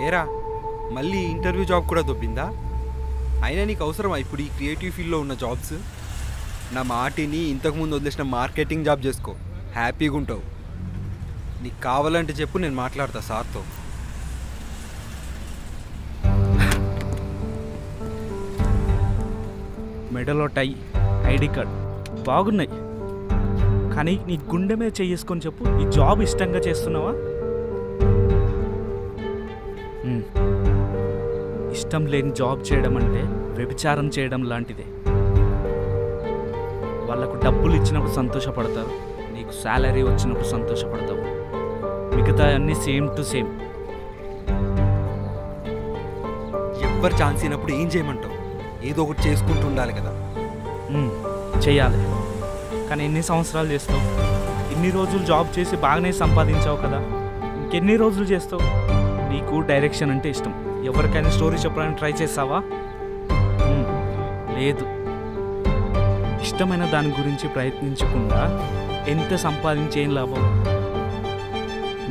ఏరా మళ్ళీ interview job కూడా దొబ్బిందా? అయినా నీకు అవసరమా ఇప్పుడు ఈ క్రియేటివ్ ఫీల్డ్లో ఉన్న జాబ్స్? నా మాటిని ఇంతకుముందు వదిలేసిన మార్కెటింగ్ జాబ్ చేసుకో, హ్యాపీగా ఉంటావు. నీకు కావాలంటే చెప్పు, నేను మాట్లాడతా సార్తో. మెడలో టై, ఐడి కార్డ్ బాగున్నాయి, కానీ నీ గుండె మీద చేసుకొని చెప్పు, ఈ జాబ్ ఇష్టంగా చేస్తున్నావా? ఇష్టం లేని జాబ్ చేయడం అంటే వ్యభిచారం చేయడం లాంటిదే. వాళ్ళకు డబ్బులు ఇచ్చినప్పుడు సంతోషపడతారు, నీకు శాలరీ వచ్చినప్పుడు సంతోషపడతావు, మిగతా అన్నీ సేమ్ టు సేమ్. ఎవ్వరు ఛాన్స్ అయినప్పుడు ఏం చేయమంటావు? ఏదో ఒకటి చేసుకుంటూ ఉండాలి కదా. చెయ్యాలి, కానీ ఎన్ని సంవత్సరాలు చేస్తావు? ఇన్ని రోజులు జాబ్ చేసి బాగానే సంపాదించావు కదా, ఇంకెన్ని రోజులు చేస్తావు? నీకు డైరెక్షన్ అంటే ఇష్టం, ఎవరికైనా స్టోరీ చెప్పడానికి ట్రై చేస్తావా? లేదు. ఇష్టమైన దాని గురించి ప్రయత్నించకుండా ఎంత సంపాదించి ఏం లాభం?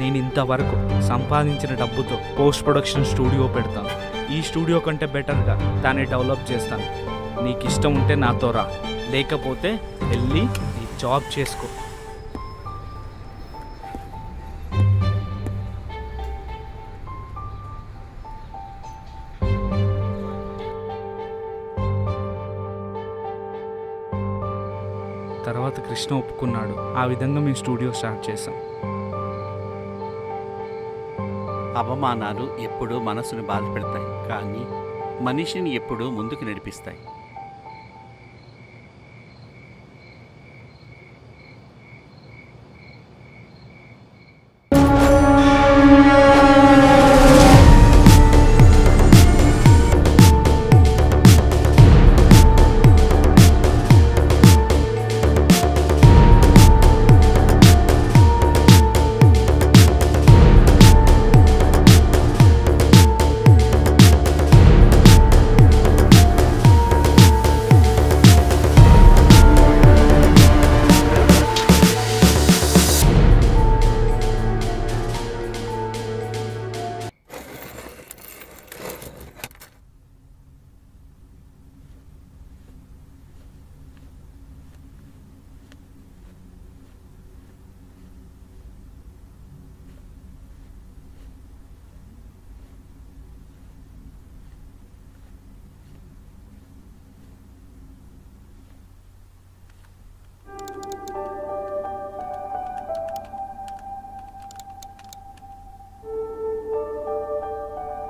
నేను ఇంతవరకు సంపాదించిన డబ్బుతో పోస్ట్ ప్రొడక్షన్ స్టూడియో పెడతాను. ఈ స్టూడియో కంటే బెటర్గా దాన్ని డెవలప్ చేస్తాను. నీకు ఇష్టం ఉంటే నాతో రా, లేకపోతే వెళ్ళి నీ జాబ్ చేసుకో. తర్వాత కృష్ణ ఒప్పుకున్నాడు. ఆ విధంగా మేము స్టూడియో స్టార్ట్ చేసాం. అవమానాలు ఎప్పుడూ మనసును బాధపెడతాయి, కానీ మనిషిని ఎప్పుడూ ముందుకు నడిపిస్తాయి.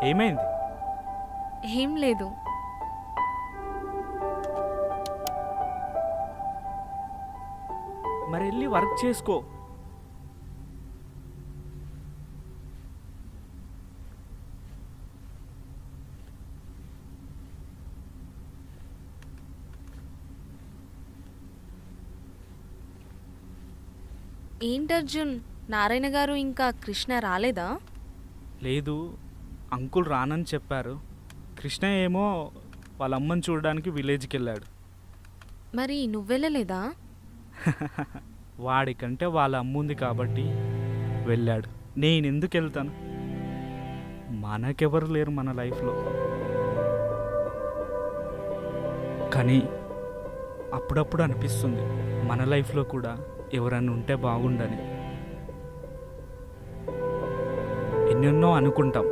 ఏమైంది? ఏం లేదు. మరి వెళ్ళి వర్క్ చేసుకో. ఏంటి అర్జున్, నారాయణ గారు ఇంకా కృష్ణ రాలేదా? లేదు, అంకుల్ రానని చెప్పారు. కృష్ణ ఏమో వాళ్ళ అమ్మని చూడడానికి విలేజ్కి వెళ్ళాడు. మరి నువ్వెళ్ళలేదా? వాడికంటే వాళ్ళ అమ్మ ఉంది కాబట్టి వెళ్ళాడు. నేను ఎందుకు వెళ్తాను? మనకెవరు లేరు మన లైఫ్లో. కానీ అప్పుడప్పుడు అనిపిస్తుంది మన లైఫ్లో కూడా ఎవరన్నా ఉంటే బాగుండని. ఎన్నెన్నో అనుకుంటాం,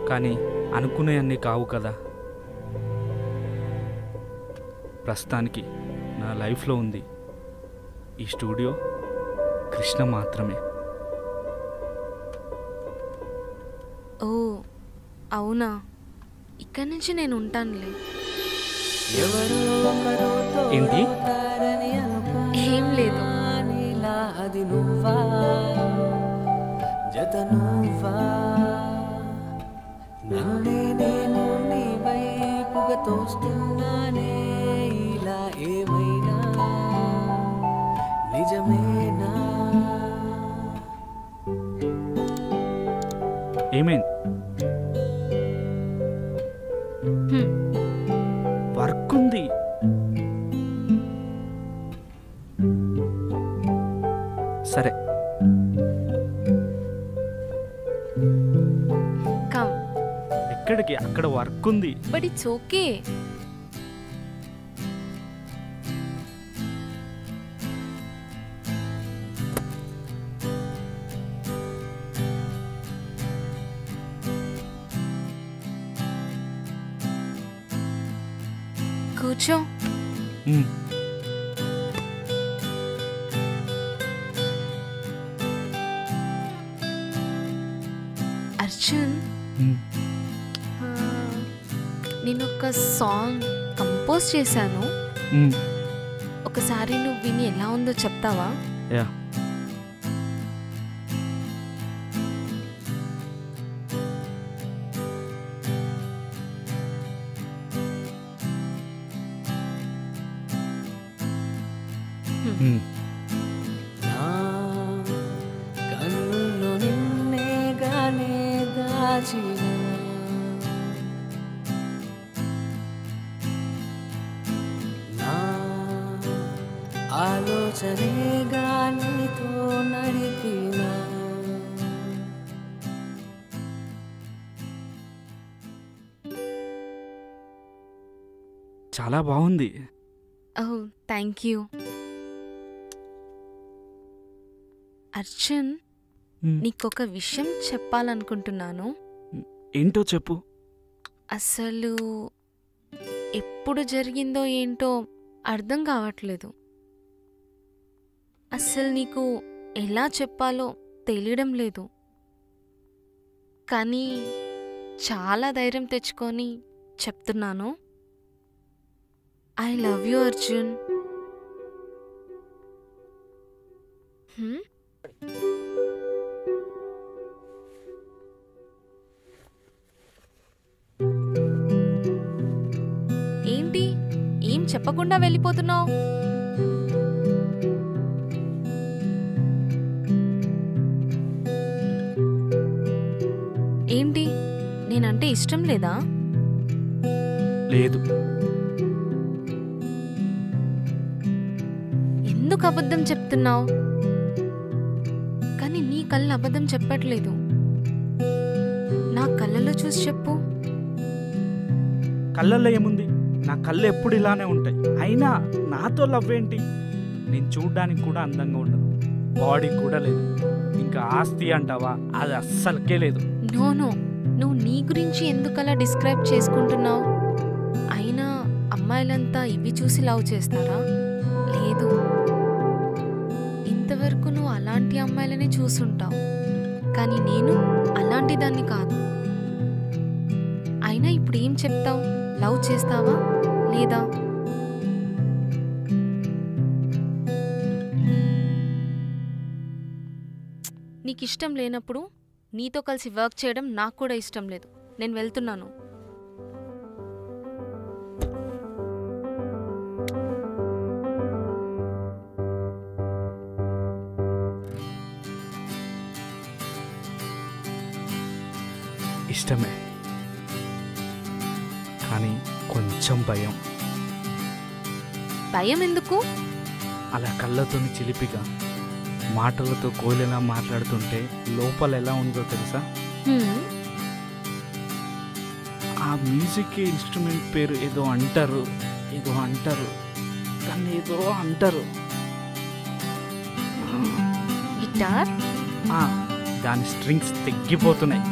కానీ అనుకునే అన్నీ కావు కదా. ప్రస్తుతానికి నా లైఫ్లో ఉంది ఈ స్టూడియో, కృష్ణ మాత్రమే. ఓ అవునా, ఇక్కడి నుంచి నేను ఉంటానులే. ఏంటి? ఏం లేదు. నన్నే నేను నీ వైపుగా తోస్తున్నానే, ఇలా ఏమైనా నిజమేనా? ఏమైంది? వర్క్ ఉంది. సరే, కమ్. ఎక్కడికి? అక్కడ వర్క్ ఉంది. But it's okay. కూర్చో. మ్, అర్జున్, మ్. ఆ, నేను ఒక సాంగ్ కంపోజ్ చేశాను. మ్. ఒకసారి నువ్వు విని ఎలా ఉందో చెప్తావా? యా. మ్. నా కన్నుల్లో నిన్నే గానే దాచిన నా ఆలోచనే గానితో నడిపినా చాలా బాగుంది. ఓహ్, థ్యాంక్ యూ. అర్జున్, మ్. నీకొక విషయం చెప్పాలనుకుంటున్నాను. ఏంటో చెప్పు. అసలు ఎప్పుడు జరిగిందో ఏంటో అర్థం కావట్లేదు. అసలు నీకు ఎలా చెప్పాలో తెలియడం లేదు. కానీ చాలా ధైర్యం తెచ్చుకొని చెప్తున్నాను. I love you Arjun. హ్మ్? ఏంటి, ఏం చెప్పకుండా వెళ్ళిపోతున్నావు? ఏంటి, నేనంటే ఇష్టం లేదా? లేదు. ఎందుకు అబద్ధం చెప్తున్నావు? కానీ నీ కళ్ళు అబద్ధం చెప్పట్లేదు. నా కళ్ళలో చూసి చెప్పు. కళ్ళల్లో ఏముంది? నా కళ్ళు ఎప్పుడు ఇలానే ఉంటాయి. అయినా నాతో లవ్ ఏంటి? నేను చూడ్డానికి కూడా అందంగా ఉండను, బాడీ కూడా లేదు. ఇంకా ఆస్తి అంటావా, అది అస్సలకే లేదు. నో నో, నువ్వు నీ గురించి ఎందుకలా డిస్క్రైబ్ చేసుకుంటున్నావు? అయినా అమ్మాయిలంతా ఇవి చూసి లవ్ చేస్తారా? లేదు. ఇంతవరకు నువ్వు అలాంటి అమ్మాయిలనే చూసుంటావు, కానీ నేను అలాంటి దాన్ని కాదు. అయినా ఇప్పుడు ఏం చెప్తావు? లవ్ చేస్తావా లేదా? నీకు ఇష్టం లేనప్పుడు నీతో కలిసి వర్క్ చేయడం నాకు కూడా ఇష్టం లేదు. నేను వెళ్తున్నాను. ఇష్టమే, కానీ కొంచెం భయం. భయం ఎందుకు? అలా కళ్ళతో చిలిపిగా, మాటలతో కోయిలలా మాట్లాడుతుంటే లోపల ఎలా ఉందో తెలుసా? హ్మ్, ఆ మ్యూజిక్ ఇన్స్ట్రుమెంట్ పేరు ఏదో అంటారు, దాన్ని ఏదో అంటారు. గిటార్. ఆ, దాని స్ట్రింగ్స్ తెగ్గిపోతున్నాయి.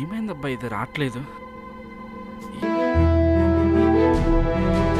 ఏమైందబ్బా, ఇది రావట్లేదు. ఆ